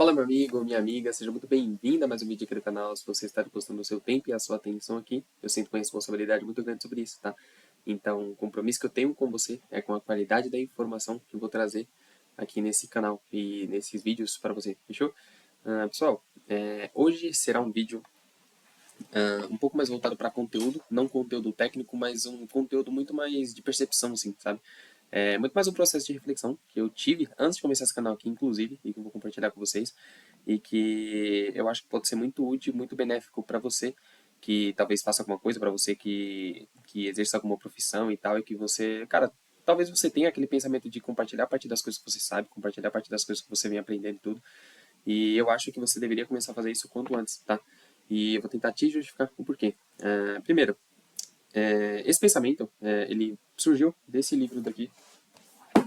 Fala, meu amigo ou minha amiga, seja muito bem-vindo a mais um vídeo aqui do canal. Se você está postando o seu tempo e a sua atenção aqui, eu sinto uma responsabilidade muito grande sobre isso, tá? Então, o compromisso que eu tenho com você é com a qualidade da informação que eu vou trazer aqui nesse canal e nesses vídeos para você, fechou? Pessoal, hoje será um vídeo um pouco mais voltado para conteúdo, não conteúdo técnico, mas um conteúdo muito mais de percepção, assim, sabe? É muito mais um processo de reflexão que eu tive antes de começar esse canal aqui, inclusive, e que eu vou compartilhar com vocês, e que eu acho que pode ser muito útil, muito benéfico para você, que talvez faça alguma coisa, para você que exerça alguma profissão e tal, e que você, cara, talvez você tenha aquele pensamento de compartilhar a partir das coisas que você sabe, compartilhar a partir das coisas que você vem aprendendo e tudo, e eu acho que você deveria começar a fazer isso o quanto antes, tá? E eu vou tentar te justificar o porquê. Primeiro, esse pensamento, ele surgiu desse livro daqui,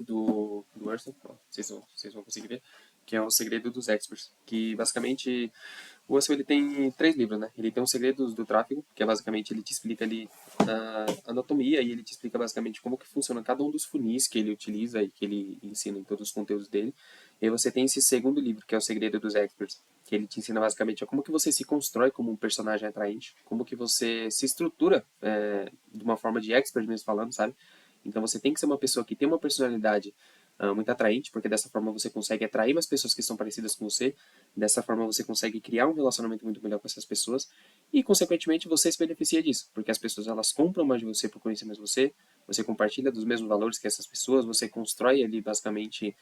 do Emerson, ó, vocês vão conseguir ver, que é O Segredo dos Experts, que basicamente o Russell ele tem três livros, né? Ele tem o Segredos do Tráfego, que é basicamente ele te explica ali a anatomia e ele te explica basicamente como que funciona cada um dos funis que ele utiliza e que ele ensina em todos os conteúdos dele. E aí você tem esse segundo livro, que é o Segredo dos Experts, que ele te ensina basicamente a como que você se constrói como um personagem atraente, como que você se estrutura de uma forma de expert mesmo falando, sabe? Então você tem que ser uma pessoa que tem uma personalidade muito atraente, porque dessa forma você consegue atrair mais pessoas que são parecidas com você, dessa forma você consegue criar um relacionamento muito melhor com essas pessoas e, consequentemente, você se beneficia disso, porque as pessoas elas compram mais de você por conhecer mais você, você compartilha dos mesmos valores que essas pessoas, você constrói ali basicamente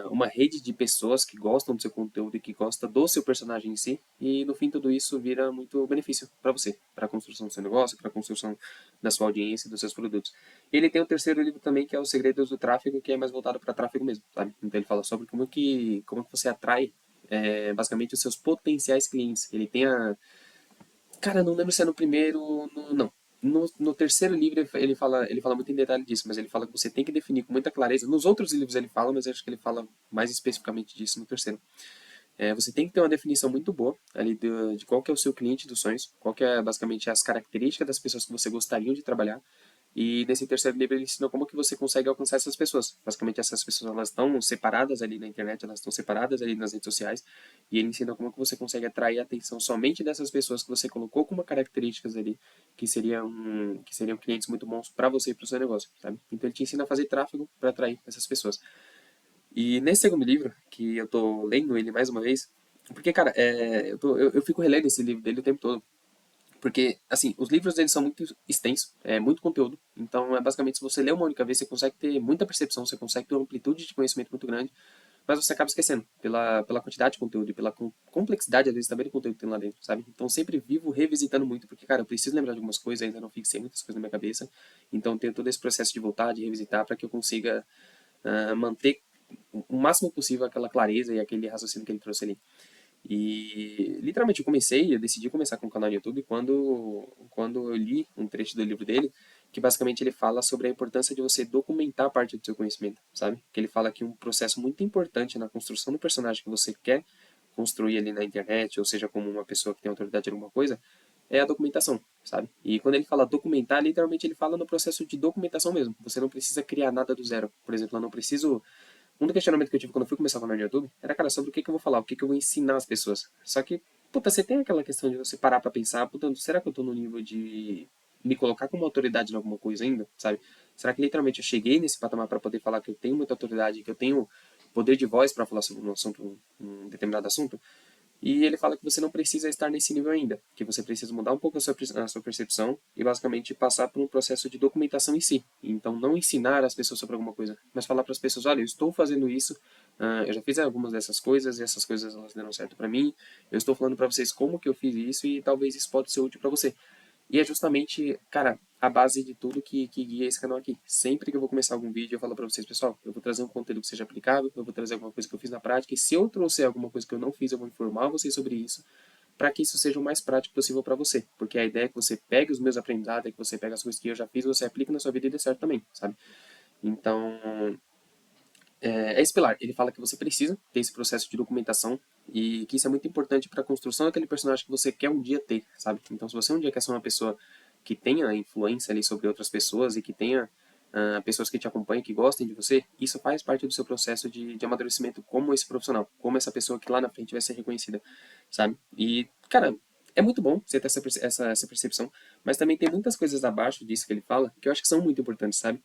uma rede de pessoas que gostam do seu conteúdo e que gostam do seu personagem em si, e no fim tudo isso vira muito benefício para você, para a construção do seu negócio, para a construção da sua audiência e dos seus produtos. Ele tem o terceiro livro também, que é Os Segredos do Tráfego, que é mais voltado para tráfego mesmo, sabe? Então ele fala sobre como que você atrai basicamente os seus potenciais clientes. Ele tem a Cara, não lembro se é no primeiro. Não. No terceiro livro ele fala muito em detalhe disso, mas ele fala que você tem que definir com muita clareza. Nos outros livros ele fala, mas eu acho que ele fala mais especificamente disso no terceiro. Você tem que ter uma definição muito boa ali de qual que é o seu cliente dos sonhos, qual que é basicamente as características das pessoas que você gostaria de trabalhar. E nesse terceiro livro ele ensina como que você consegue alcançar essas pessoas. Basicamente essas pessoas elas estão separadas ali na internet, elas estão separadas ali nas redes sociais. E ele ensina como que você consegue atrair a atenção somente dessas pessoas que você colocou como características ali, que seriam clientes muito bons para você e para o seu negócio, sabe? Então ele te ensina a fazer tráfego para atrair essas pessoas. E nesse segundo livro, que eu tô lendo ele mais uma vez, porque, cara, eu fico relendo esse livro dele o tempo todo. Porque, assim, os livros deles são muito extensos, é muito conteúdo. Então, basicamente, se você lê uma única vez, você consegue ter muita percepção, você consegue ter uma amplitude de conhecimento muito grande, mas você acaba esquecendo pela quantidade de conteúdo e pela complexidade, às vezes, também do conteúdo que tem lá dentro, sabe? Então, sempre vivo revisitando muito, porque, cara, eu preciso lembrar de algumas coisas, ainda não fixei muitas coisas na minha cabeça. Então, tenho todo esse processo de voltar, de revisitar, para que eu consiga manter o máximo possível aquela clareza e aquele raciocínio que ele trouxe ali. E literalmente eu decidi começar com o canal no YouTube quando eu li um trecho do livro dele, que basicamente ele fala sobre a importância de você documentar parte do seu conhecimento, sabe? Que ele fala que um processo muito importante na construção do personagem que você quer construir ali na internet, ou seja, como uma pessoa que tem autoridade em alguma coisa, é a documentação, sabe? E quando ele fala documentar, literalmente ele fala no processo de documentação mesmo. Você não precisa criar nada do zero. Por exemplo, eu não preciso um do questionamento que eu tive quando eu fui começar o canal no YouTube era, cara, sobre o que eu vou falar, o que eu vou ensinar as pessoas. Só que, puta, você tem aquela questão de você parar pra pensar, puta, será que eu tô no nível de me colocar como autoridade em alguma coisa ainda, sabe? Será que literalmente eu cheguei nesse patamar para poder falar que eu tenho muita autoridade, que eu tenho poder de voz para falar sobre um assunto, um determinado assunto? E ele fala que você não precisa estar nesse nível ainda, que você precisa mudar um pouco a sua percepção e basicamente passar por um processo de documentação em si. Então, não ensinar as pessoas sobre alguma coisa, mas falar para as pessoas: olha, eu estou fazendo isso, eu já fiz algumas dessas coisas e essas coisas elas deram certo para mim. Eu estou falando para vocês como que eu fiz isso e talvez isso pode ser útil para você. E é justamente, cara, a base de tudo que guia esse canal aqui. Sempre que eu vou começar algum vídeo, eu falo pra vocês, pessoal, eu vou trazer um conteúdo que seja aplicável, eu vou trazer alguma coisa que eu fiz na prática, e se eu trouxer alguma coisa que eu não fiz, eu vou informar vocês sobre isso, para que isso seja o mais prático possível para você. Porque a ideia é que você pegue os meus aprendizados, é que você pegue as coisas que eu já fiz, você aplique na sua vida e dê certo também, sabe? Então, esse pilar. Ele fala que você precisa ter esse processo de documentação e que isso é muito importante para a construção daquele personagem que você quer um dia ter, sabe? Então, se você um dia quer ser uma pessoa que tenha influência ali sobre outras pessoas e que tenha pessoas que te acompanham, que gostem de você, isso faz parte do seu processo de amadurecimento como esse profissional, como essa pessoa que lá na frente vai ser reconhecida, sabe? E, cara, é muito bom você ter essa percepção, mas também tem muitas coisas abaixo disso que ele fala que eu acho que são muito importantes, sabe?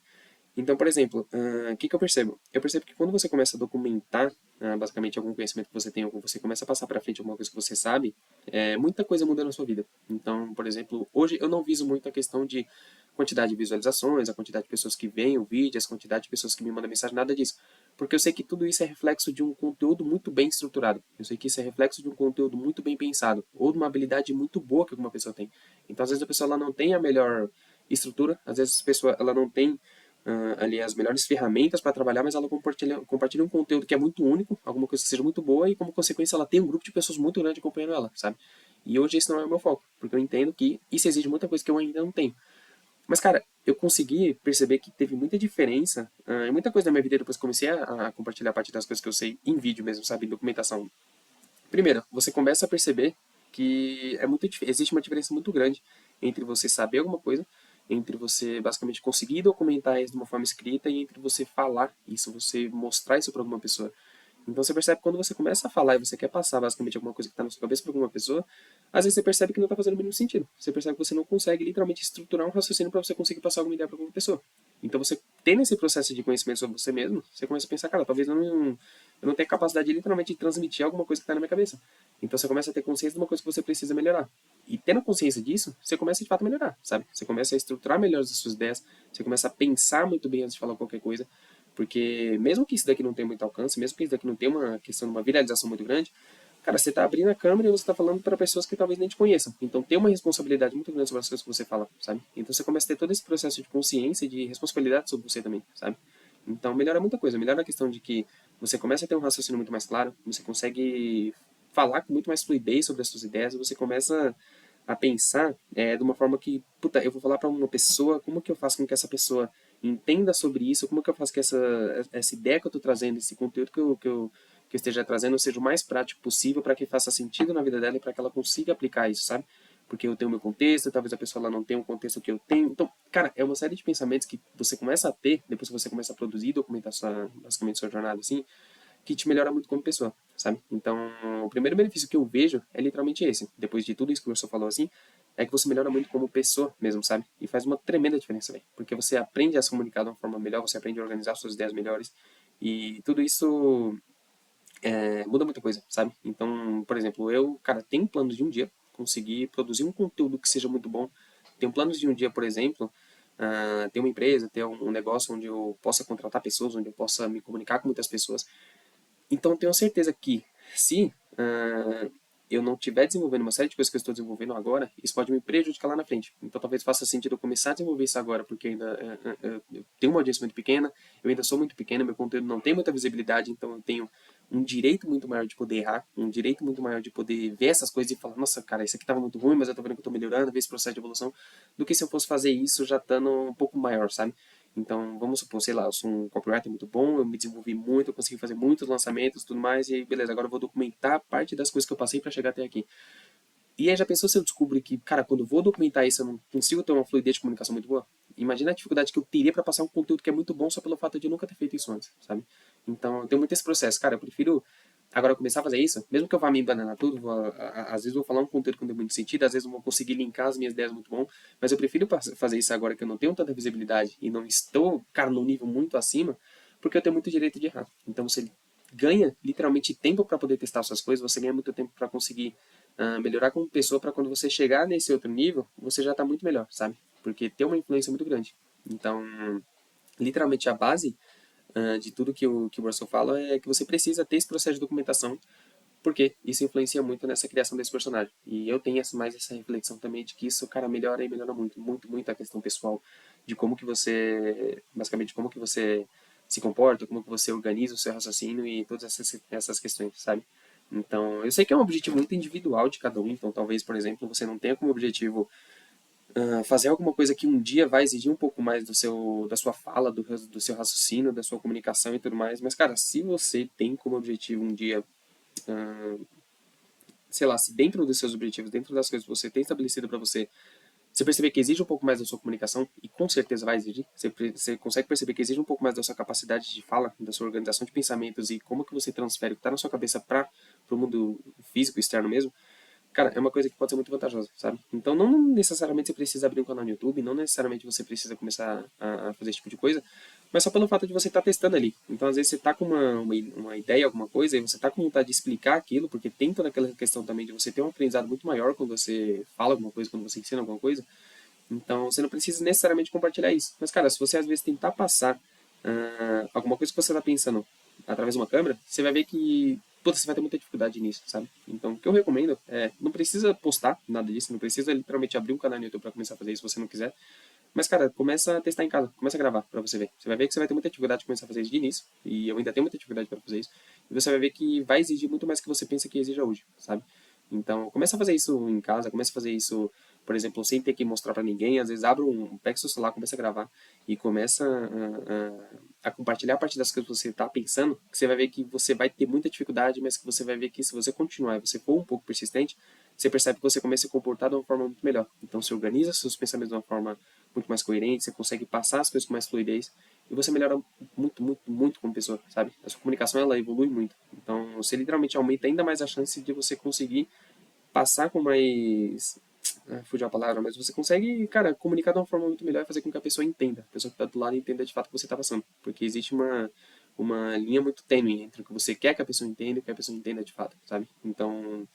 Então, por exemplo, o que que eu percebo? Eu percebo que quando você começa a documentar, basicamente, algum conhecimento que você tem, ou que você começa a passar para frente alguma coisa que você sabe, muita coisa muda na sua vida. Então, por exemplo, hoje eu não viso muito a questão de quantidade de visualizações, a quantidade de pessoas que veem o vídeo, a quantidade de pessoas que me mandam mensagem, nada disso. Porque eu sei que tudo isso é reflexo de um conteúdo muito bem estruturado. Eu sei que isso é reflexo de um conteúdo muito bem pensado, ou de uma habilidade muito boa que alguma pessoa tem. Então, às vezes a pessoa ela não tem a melhor estrutura, às vezes a pessoa ela não tem ali as melhores ferramentas para trabalhar, mas ela compartilha um conteúdo que é muito único, alguma coisa que seja muito boa, e como consequência ela tem um grupo de pessoas muito grande acompanhando ela, sabe? E hoje esse não é o meu foco, porque eu entendo que isso exige muita coisa que eu ainda não tenho. Mas, cara, eu consegui perceber que teve muita diferença em muita coisa da minha vida depois que comecei a compartilhar a parte das coisas que eu sei em vídeo mesmo, sabe? Em documentação. Primeiro, você começa a perceber que existe uma diferença muito grande entre você saber alguma coisa, entre você basicamente conseguir documentar isso de uma forma escrita e entre você falar isso, você mostrar isso para alguma pessoa. Então você percebe que quando você começa a falar e você quer passar basicamente alguma coisa que está na sua cabeça para alguma pessoa, às vezes você percebe que não está fazendo o mínimo sentido. Você percebe que você não consegue literalmente estruturar um raciocínio para você conseguir passar alguma ideia para alguma pessoa. Então você tendo esse processo de conhecimento sobre você mesmo, você começa a pensar, cara, talvez eu não tenha capacidade de literalmente transmitir alguma coisa que está na minha cabeça. Então você começa a ter consciência de uma coisa que você precisa melhorar. E tendo consciência disso, você começa de fato a melhorar, sabe? Você começa a estruturar melhor as suas ideias, você começa a pensar muito bem antes de falar qualquer coisa, porque mesmo que isso daqui não tenha muito alcance, mesmo que isso daqui não tenha uma questão de uma viralização muito grande, cara, você está abrindo a câmera e você está falando para pessoas que talvez nem te conheçam. Então tem uma responsabilidade muito grande sobre as coisas que você fala, sabe? Então você começa a ter todo esse processo de consciência e de responsabilidade sobre você também, sabe? Então melhora muita coisa. Melhora a questão de que você começa a ter um raciocínio muito mais claro, você consegue falar com muito mais fluidez sobre as suas ideias, você começa a pensar de uma forma que, puta, eu vou falar para uma pessoa, como que eu faço com que essa pessoa entenda sobre isso, como que eu faço que essa ideia que eu estou trazendo, esse conteúdo que eu esteja trazendo seja o mais prático possível para que faça sentido na vida dela e para que ela consiga aplicar isso, sabe? Porque eu tenho o meu contexto, talvez a pessoa ela não tenha o contexto que eu tenho. Então, cara, é uma série de pensamentos que você começa a ter depois que você começa a produzir e documentar basicamente sua jornada, assim, que te melhora muito como pessoa, sabe? Então, o primeiro benefício que eu vejo é literalmente esse. Depois de tudo isso que o senhor falou assim, é que você melhora muito como pessoa mesmo, sabe? E faz uma tremenda diferença, velho. Porque você aprende a se comunicar de uma forma melhor, você aprende a organizar suas ideias melhores. E tudo isso muda muita coisa, sabe? Então, por exemplo, eu, cara, tenho planos de um dia conseguir produzir um conteúdo que seja muito bom. Tenho planos de um dia, por exemplo, ter uma empresa, ter um negócio onde eu possa contratar pessoas, onde eu possa me comunicar com muitas pessoas. Então, eu tenho certeza que se eu não estiver desenvolvendo uma série de coisas que eu estou desenvolvendo agora, isso pode me prejudicar lá na frente. Então, talvez faça sentido eu começar a desenvolver isso agora, porque ainda eu tenho uma audiência muito pequena, eu ainda sou muito pequeno, meu conteúdo não tem muita visibilidade, então eu tenho um direito muito maior de poder errar, um direito muito maior de poder ver essas coisas e falar, nossa, cara, isso aqui estava muito ruim, mas eu tô vendo que eu tô melhorando, ver esse processo de evolução, do que se eu fosse fazer isso já estando um pouco maior, sabe? Então, vamos supor, sei lá, eu sou um copywriter muito bom, eu me desenvolvi muito, eu consegui fazer muitos lançamentos e tudo mais, e aí, beleza, agora eu vou documentar parte das coisas que eu passei para chegar até aqui. E aí já pensou se eu descubro que, cara, quando eu vou documentar isso, eu não consigo ter uma fluidez de comunicação muito boa? Imagina a dificuldade que eu teria para passar um conteúdo que é muito bom só pelo fato de eu nunca ter feito isso antes, sabe? Então, eu tenho muito esse processo. Cara, eu prefiro agora começar a fazer isso, mesmo que eu vá me embananar tudo, às vezes eu vou falar um conteúdo que não tem muito sentido, às vezes eu vou conseguir linkar as minhas ideias muito bom, mas eu prefiro fazer isso agora que eu não tenho tanta visibilidade e não estou, cara, num nível muito acima, porque eu tenho muito direito de errar. Então, você ganha literalmente tempo para poder testar suas coisas, você ganha muito tempo para conseguir melhorar como pessoa para quando você chegar nesse outro nível, você já está muito melhor, sabe? Porque tem uma influência muito grande. Então, literalmente a base de tudo que o Russell fala é que você precisa ter esse processo de documentação, porque isso influencia muito nessa criação desse personagem. E eu tenho mais essa reflexão também de que isso, cara, melhora e melhora muito, muito, muito a questão pessoal de como que você, basicamente, como que você se comporta, como que você organiza o seu raciocínio e todas essas questões, sabe? Então, eu sei que é um objetivo muito individual de cada um, então talvez, por exemplo, você não tenha como objetivo fazer alguma coisa que um dia vai exigir um pouco mais da sua fala, do seu raciocínio, da sua comunicação e tudo mais, mas, cara, se você tem como objetivo um dia sei lá, se dentro dos seus objetivos, dentro das coisas que você tem estabelecido para você, você perceber que exige um pouco mais da sua comunicação, e com certeza vai exigir, você consegue perceber que exige um pouco mais da sua capacidade de fala, da sua organização de pensamentos e como que você transfere o que está na sua cabeça para o mundo físico, externo mesmo, cara, é uma coisa que pode ser muito vantajosa, sabe? Então não necessariamente você precisa abrir um canal no YouTube, não necessariamente você precisa começar a fazer esse tipo de coisa, mas só pelo fato de você estar testando ali. Então às vezes você está com uma ideia, alguma coisa, e você está com vontade de explicar aquilo, porque tem toda aquela questão também de você ter um aprendizado muito maior quando você fala alguma coisa, quando você ensina alguma coisa. Então você não precisa necessariamente compartilhar isso. Mas cara, se você às vezes tentar passar alguma coisa que você está pensando através de uma câmera, você vai ver que você vai ter muita dificuldade nisso, sabe? Então, o que eu recomendo é, não precisa postar nada disso, não precisa literalmente abrir um canal no YouTube para começar a fazer isso se você não quiser. Mas, cara, começa a testar em casa, começa a gravar para você ver. Você vai ver que você vai ter muita dificuldade de começar a fazer isso de início, e eu ainda tenho muita dificuldade para fazer isso. E você vai ver que vai exigir muito mais que você pensa que exija hoje, sabe? Então, começa a fazer isso em casa, começa a fazer isso, por exemplo, sem ter que mostrar para ninguém. Às vezes, pega seu celular, começa a gravar e começa a compartilhar a partir das coisas que você está pensando, que você vai ver que você vai ter muita dificuldade, mas que você vai ver que se você continuar e você for um pouco persistente, você percebe que você começa a se comportar de uma forma muito melhor. Então, você organiza seus pensamentos de uma forma muito mais coerente, você consegue passar as coisas com mais fluidez e você melhora muito, muito, muito como pessoa, sabe? A sua comunicação, ela evolui muito. Então, você literalmente aumenta ainda mais a chance de você conseguir passar com mais. Fugiu a palavra, mas você consegue, cara, comunicar de uma forma muito melhor e fazer com que a pessoa entenda. A pessoa que está do lado entenda de fato o que você está passando. Porque existe uma linha muito tênue entre o que você quer que a pessoa entenda e o que a pessoa entenda de fato, sabe? Então,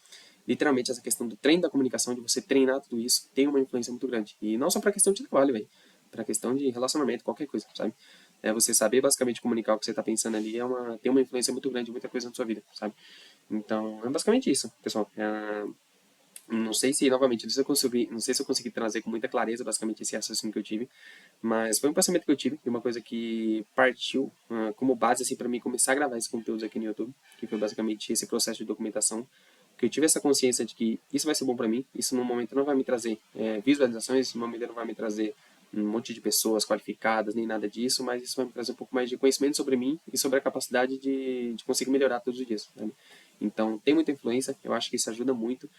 literalmente, essa questão do treino da comunicação, de você treinar tudo isso, tem uma influência muito grande. E não só para questão de trabalho, velho. Para questão de relacionamento, qualquer coisa, sabe? É você saber basicamente comunicar o que você está pensando ali tem uma influência muito grande, muita coisa na sua vida, sabe? Então, é basicamente isso, pessoal. Não sei se, novamente, não sei se eu consegui trazer com muita clareza, basicamente, esse raciocínio que eu tive, mas foi um pensamento que eu tive, e uma coisa que partiu como base, assim, para mim começar a gravar esses conteúdos aqui no YouTube, que foi basicamente esse processo de documentação, que eu tive essa consciência de que isso vai ser bom para mim, isso no momento não vai me trazer visualizações, isso no momento não vai me trazer um monte de pessoas qualificadas, nem nada disso, mas isso vai me trazer um pouco mais de conhecimento sobre mim e sobre a capacidade de conseguir melhorar todos os dias, né? Então, tem muita influência, eu acho que isso ajuda muito,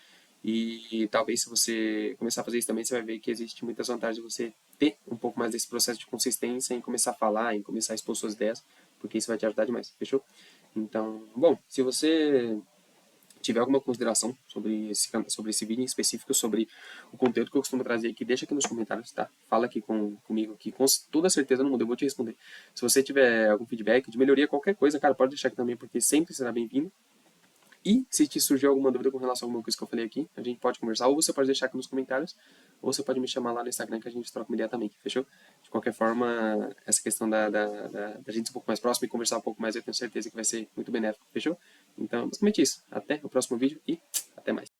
e talvez se você começar a fazer isso também, você vai ver que existe muitas vantagens de você ter um pouco mais desse processo de consistência em começar a falar, em começar a expor suas ideias, porque isso vai te ajudar demais, fechou? Então, bom, se você tiver alguma consideração sobre esse vídeo em específico, sobre o conteúdo que eu costumo trazer aqui, deixa aqui nos comentários, tá? Fala aqui comigo, que com toda certeza no mundo eu vou te responder. Se você tiver algum feedback de melhoria, qualquer coisa, cara, pode deixar aqui também, porque sempre será bem-vindo. E se te surgir alguma dúvida com relação a alguma coisa que eu falei aqui, a gente pode conversar, ou você pode deixar aqui nos comentários, ou você pode me chamar lá no Instagram que a gente troca uma ideia também, fechou? De qualquer forma, essa questão da gente ser um pouco mais próximo e conversar um pouco mais, eu tenho certeza que vai ser muito benéfico, fechou? Então, basicamente isso. Até o próximo vídeo e até mais.